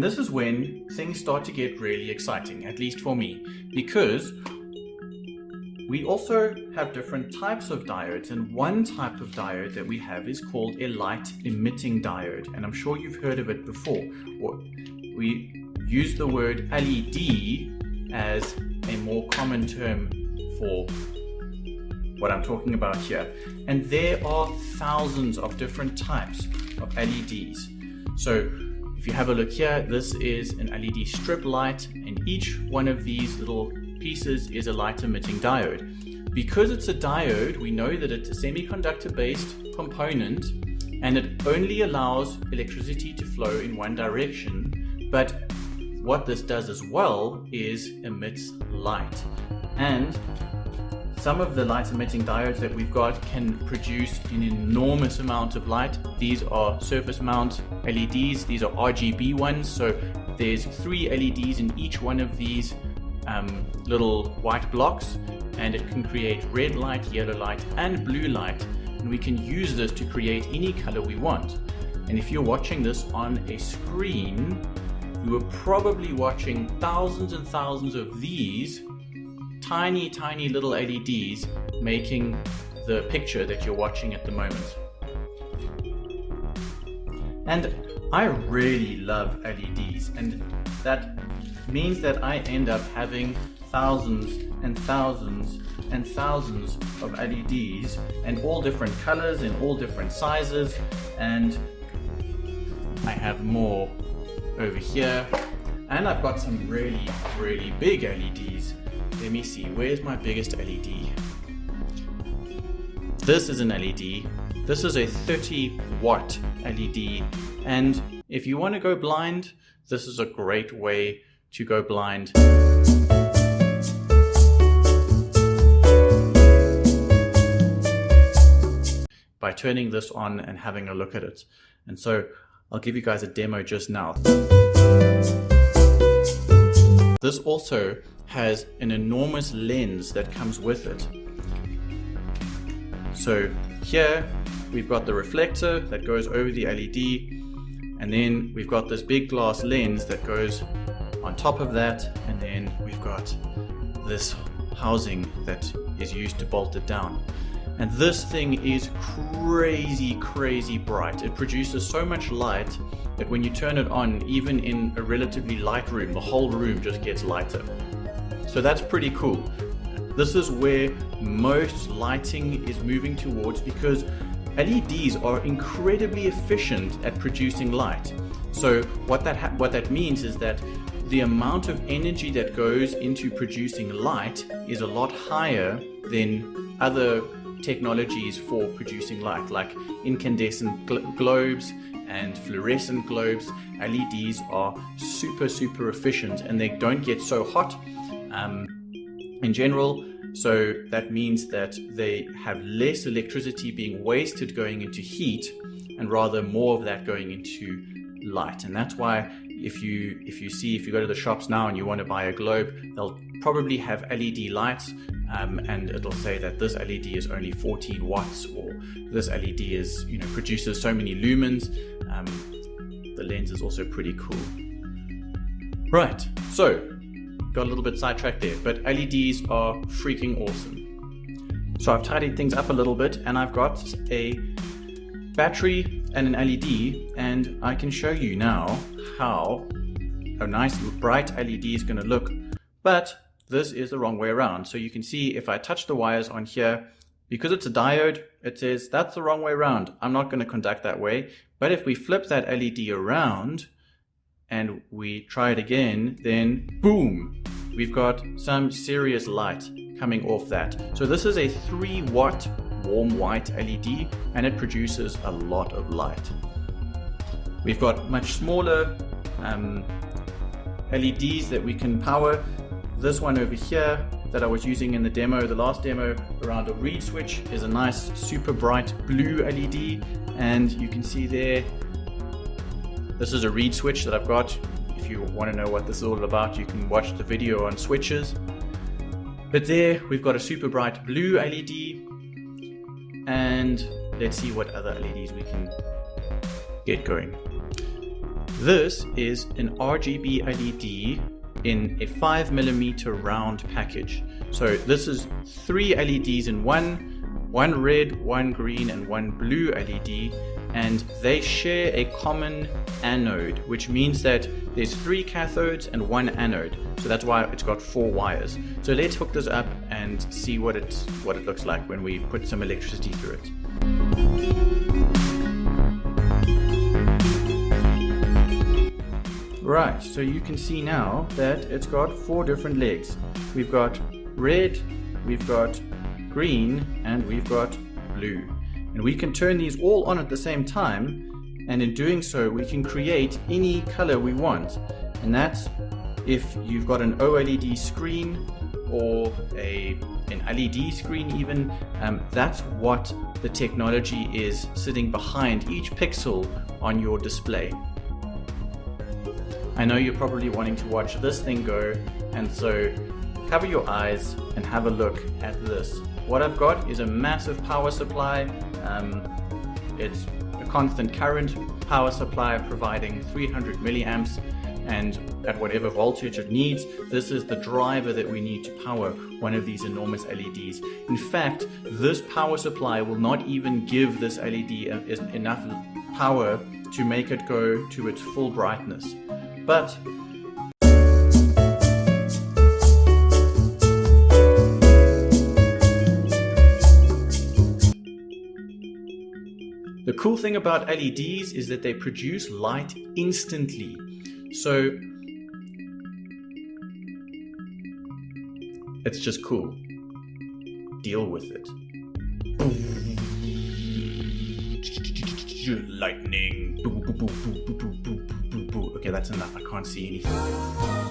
this is when things start to get really exciting, at least for me, because we also have different types of diodes, and one type of diode that we have is called a light emitting diode, and I'm sure you've heard of it before. Or we use the word LED as a more common term for what I'm talking about here, and there are thousands of different types of LEDs. So if you have a look here, this is an LED strip light, and each one of these little pieces is a light emitting diode. Because it's a diode, we know that it's a semiconductor based component and it only allows electricity to flow in one direction, but what this does as well is emits light. And some of the light emitting diodes that we've got can produce an enormous amount of light. These are surface mount LEDs, these are RGB ones, so there's 3 LEDs in each one of these little white blocks, and it can create red light, yellow light and blue light, and we can use this to create any color we want. And if you're watching this on a screen, you are probably watching thousands and thousands of these tiny little LEDs making the picture that you're watching at the moment. And I really love LEDs, and that means that I end up having thousands and thousands and thousands of LEDs, and all different colors and all different sizes, and I have more over here, and I've got some really big LEDs. Let me see, where's my biggest LED? This is an LED. This is a 30 watt LED, and if you want to go blind, this is a great way to go blind. By turning this on and having a look at it. And so I'll give you guys a demo just now. This also has an enormous lens that comes with it. So here we've got the reflector that goes over the LED, and then we've got this big glass lens that goes on top of that, and then we've got this housing that is used to bolt it down. And this thing is crazy bright. It produces so much light that when you turn it on, even in a relatively light room, the whole room just gets lighter. So that's pretty cool. This is where most lighting is moving towards, because LEDs are incredibly efficient at producing light. So what that means is that the amount of energy that goes into producing light is a lot higher than other technologies for producing light, like incandescent globes and fluorescent globes. LEDs are super efficient, and they don't get so hot in general. So that means that they have less electricity being wasted going into heat, and rather more of that going into light. And that's why if you go to the shops now and you want to buy a globe, they'll probably have LED lights, and it'll say that this LED is only 14 watts, or this LED is, produces so many lumens. The lens is also pretty cool. Right, so got a little bit sidetracked there, but LEDs are freaking awesome. So I've tidied things up a little bit, and I've got a battery and an LED, and I can show you now how a nice bright LED is going to look, but this is the wrong way around. So you can see if I touch the wires on here, because it's a diode, it says that's the wrong way around. I'm not going to conduct that way. But if we flip that LED around and we try it again, then boom, we've got some serious light coming off that. So this is a 3 watt warm white LED, and it produces a lot of light. We've got much smaller LEDs that we can power. This one over here that I was using in the demo, the last demo around a reed switch, is a nice super bright blue LED, and you can see there, this is a reed switch that I've got. If you want to know what this is all about, you can watch the video on switches. But there we've got a super bright blue LED, and let's see what other LEDs we can get going. This is an RGB LED in a 5mm round package. So this is 3 LEDs in one red, one green, and one blue LED, and they share a common anode, which means that there's 3 cathodes and 1 anode. So that's why it's got 4 wires. So let's hook this up and see what it looks like when we put some electricity through it. Right, so you can see now that it's got 4 different legs. We've got red, we've got green, and we've got blue. And we can turn these all on at the same time, and in doing so we can create any color we want. And that's if you've got an OLED screen or an LED screen even, that's what the technology is sitting behind each pixel on your display. I know you're probably wanting to watch this thing go, and so cover your eyes and have a look at this. What I've got is a massive power supply. It's a constant current power supply providing 300 milliamps, and at whatever voltage it needs. This is the driver that we need to power one of these enormous LEDs. In fact, this power supply will not even give this LED enough power to make it go to its full brightness. But the cool thing about LEDs is that they produce light instantly. So it's just cool. Deal with it. Lightning. Okay, that's enough. I can't see anything.